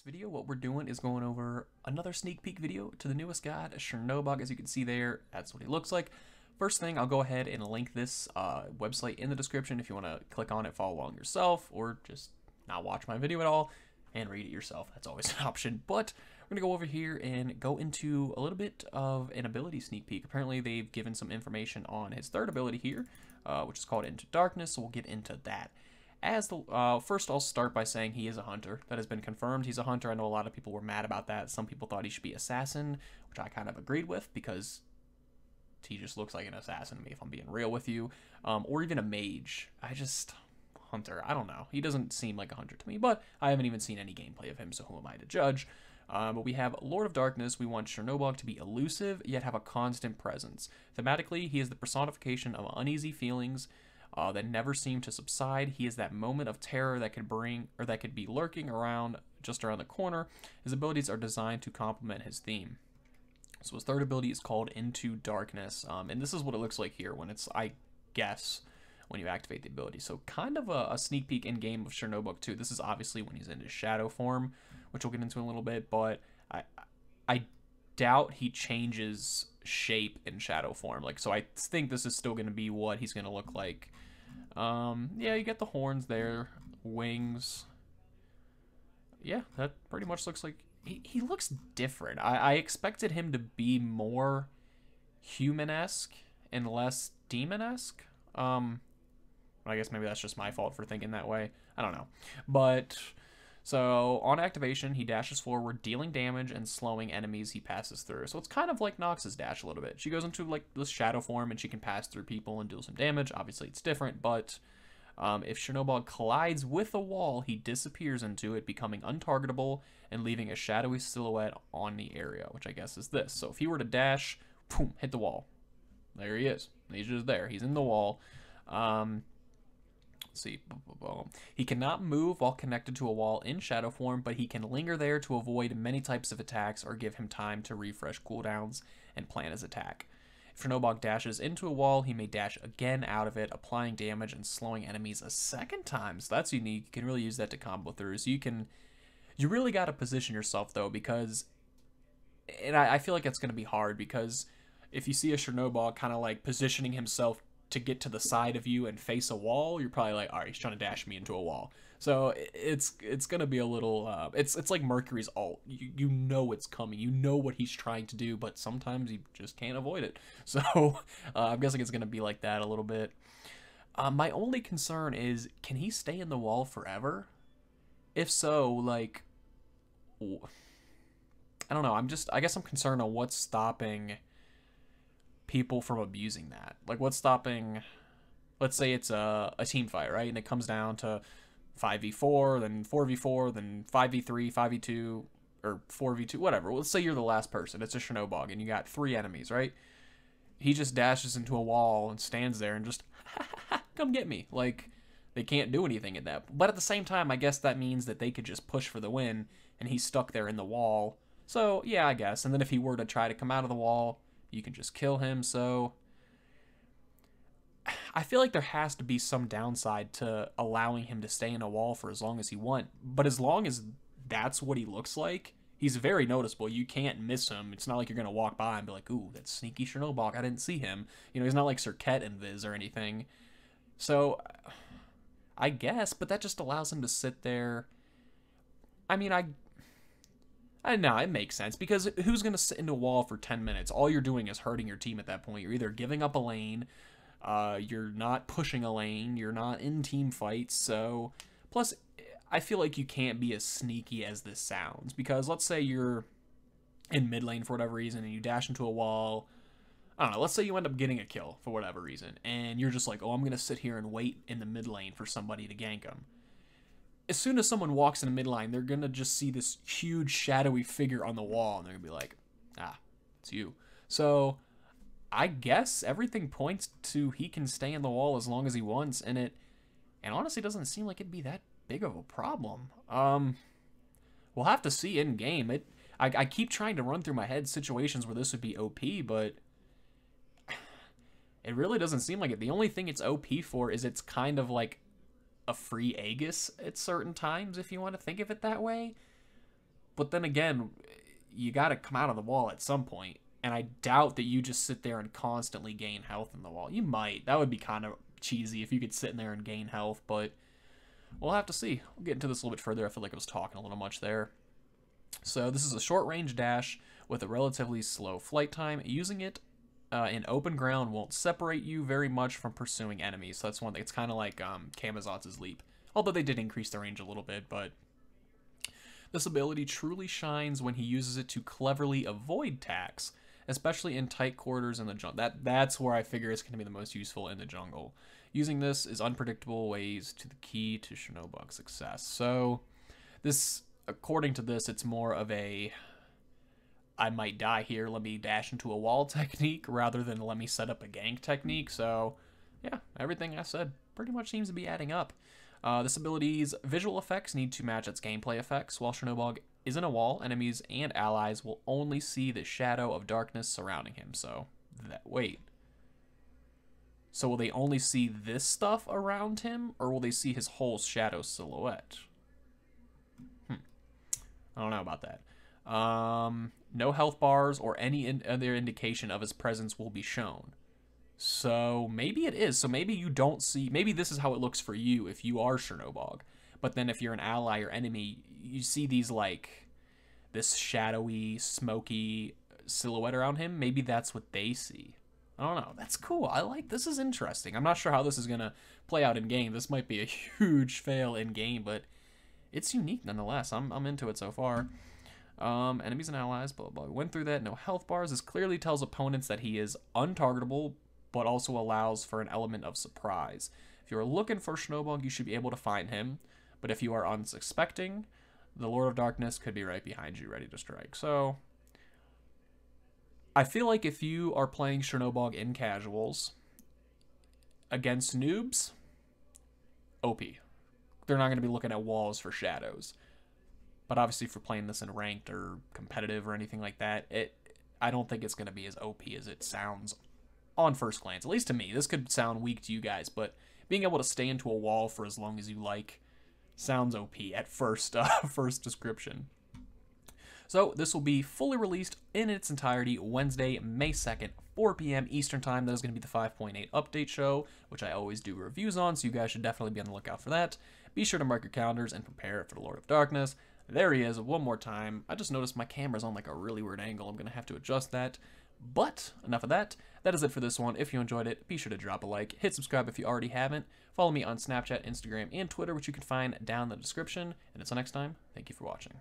video, what we're doing is going over another sneak peek video to the newest god, Chernobog. As you can see there, that's what he looks like. First thing, I'll go ahead and link this website in the description if you want to click on it, follow along yourself, or just not watch my video at all and read it yourself. That's always an option. But we're going to go over here and go into a little bit of an ability sneak peek. Apparently, they've given some information on his third ability here, which is called Into Darkness, so we'll get into that. As the first, I'll start by saying he is a hunter. That has been confirmed. He's a hunter. I know a lot of people were mad about that. Some people thought he should be assassin, which I kind of agreed with because he just looks like an assassin to me, if I'm being real with you. Or even a mage. Hunter. I don't know. He doesn't seem like a hunter to me, but I haven't even seen any gameplay of him, so who am I to judge? But we have Lord of Darkness. We want Chernobog to be elusive, yet have a constant presence. Thematically, he is the personification of uneasy feelings that never seem to subside. He is that moment of terror that could be lurking around just around the corner. His abilities are designed to complement his theme. So his third ability is called Into Darkness, and this is what it looks like here when it's, I guess, when you activate the ability. So kind of a sneak peek in game of Chernobog 2. This is obviously when he's in his shadow form, which we'll get into in a little bit, but I doubt he changes shape in shadow form. So I think this is still going to be what he's going to look like. Yeah, you get the horns there, wings. Yeah, that pretty much looks like he looks different. I expected him to be more human-esque and less demon-esque. I guess maybe that's just my fault for thinking that way. I don't know. But so on activation, he dashes forward, dealing damage and slowing enemies he passes through. So it's kind of like Nox's dash a little bit. She goes into like this shadow form and she can pass through people and deal some damage. Obviously, it's different, but if Chernobog collides with a wall, he disappears into it, becoming untargetable and leaving a shadowy silhouette on the area, which I guess is this. So if he were to dash, boom, hit the wall. There he is. He's just there. He's in the wall. See, he cannot move while connected to a wall in shadow form, but he can linger there to avoid many types of attacks or give him time to refresh cooldowns and plan his attack. If Chernobog dashes into a wall, he may dash again out of it, applying damage and slowing enemies a second time. So that's unique. You can really use that to combo through. So you really got to position yourself though, because, and I feel like it's going to be hard because if you see a Chernobog kind of like positioning himself to get to the side of you and face a wall, you're probably like, all right, he's trying to dash me into a wall. So it's gonna be a little it's like Mercury's ult. You know it's coming, you know what he's trying to do, but sometimes you just can't avoid it. So I'm guessing it's gonna be like that a little bit. My only concern is, can he stay in the wall forever? If so, like, I don't know. I guess I'm concerned on what's stopping people from abusing that. Like, what's stopping, let's say it's a team fight, right? And it comes down to 5v4, then 4v4, then 5v3, 5v2, or 4v2, whatever. Let's say you're the last person. It's a Chernobog, and you got 3 enemies, right? He just dashes into a wall and stands there and just, come get me. Like, they can't do anything at that. But at the same time, I guess that means that they could just push for the win, and he's stuck there in the wall. So, yeah, I guess. And then if he were to try to come out of the wall, you can just kill him. So I feel like there has to be some downside to allowing him to stay in a wall for as long as he wants. But as long as that's what he looks like, he's very noticeable. You can't miss him. It's not like you're going to walk by and be like, ooh, that's sneaky Chernobog. I didn't see him. You know, he's not like Cirquet in Viz or anything. So I guess, but that just allows him to sit there. I mean, I know, it makes sense, because who's going to sit into a wall for 10 minutes? All you're doing is hurting your team at that point. You're either giving up a lane, you're not pushing a lane, you're not in team fights. So, plus, I feel like you can't be as sneaky as this sounds, because let's say you're in mid lane for whatever reason, and you dash into a wall. I don't know, let's say you end up getting a kill for whatever reason, and you're just like, oh, I'm going to sit here and wait in the mid lane for somebody to gank him. As soon as someone walks in the midline, they're going to just see this huge shadowy figure on the wall, and they're going to be like, ah, it's you. So I guess everything points to he can stay in the wall as long as he wants, and honestly doesn't seem like it'd be that big of a problem. We'll have to see in game. I keep trying to run through my head situations where this would be OP, but it really doesn't seem like it. The only thing it's OP for is it's kind of like a free Aegis at certain times, if you want to think of it that way. But then again, you got to come out of the wall at some point, and I doubt that you just sit there and constantly gain health in the wall. You might. That would be kind of cheesy if you could sit in there and gain health, but we'll have to see. We'll get into this a little bit further. I feel like I was talking a little much there. So this is a short-range dash with a relatively slow flight time. Using it in open ground won't separate you very much from pursuing enemies. So that's one thing. It's kind of like Kamazotz's Leap. Although they did increase the range a little bit, but this ability truly shines when he uses it to cleverly avoid attacks, especially in tight quarters in the jungle. That's where I figure it's going to be the most useful in the jungle. Using this is unpredictable ways to the key to Chernobog's success. So this, according to this, it's more of a I might die here, let me dash into a wall technique rather than let me set up a gank technique. So yeah, everything I said pretty much seems to be adding up. This ability's visual effects need to match its gameplay effects. While Chernobog is in a wall, enemies and allies will only see the shadow of darkness surrounding him. So, wait. So will they only see this stuff around him, or will they see his whole shadow silhouette? I don't know about that. No health bars or any other indication of his presence will be shown. So maybe it is. So maybe you don't see, maybe this is how it looks for you if you are Chernobog. But then if you're an ally or enemy, you see these like this shadowy, smoky silhouette around him. Maybe that's what they see. I don't know. That's cool. This is interesting. I'm not sure how this is going to play out in game. This might be a huge fail in game, but it's unique nonetheless. I'm into it so far. Enemies and allies, blah, blah, blah. Went through that. No health bars. This clearly tells opponents that he is untargetable, but also allows for an element of surprise. If you are looking for Chernobog, you should be able to find him. But if you are unsuspecting, the Lord of Darkness could be right behind you, ready to strike. So, I feel like if you are playing Chernobog in casuals against noobs, OP. They're not going to be looking at walls for shadows. But obviously, for playing this in ranked or competitive or anything like that, I don't think it's going to be as OP as it sounds on first glance. At least to me. This could sound weak to you guys, but being able to stay into a wall for as long as you like sounds OP at first description. So this will be fully released in its entirety Wednesday, May 2nd, 4 p.m. Eastern Time. That is going to be the 5.8 update show, which I always do reviews on, so you guys should definitely be on the lookout for that. Be sure to mark your calendars and prepare for the Lord of Darkness. There he is, one more time. I just noticed my camera's on like a really weird angle. I'm going to have to adjust that. But enough of that. That is it for this one. If you enjoyed it, be sure to drop a like. Hit subscribe if you already haven't. Follow me on Snapchat, Instagram, and Twitter, which you can find down in the description. And until next time, thank you for watching.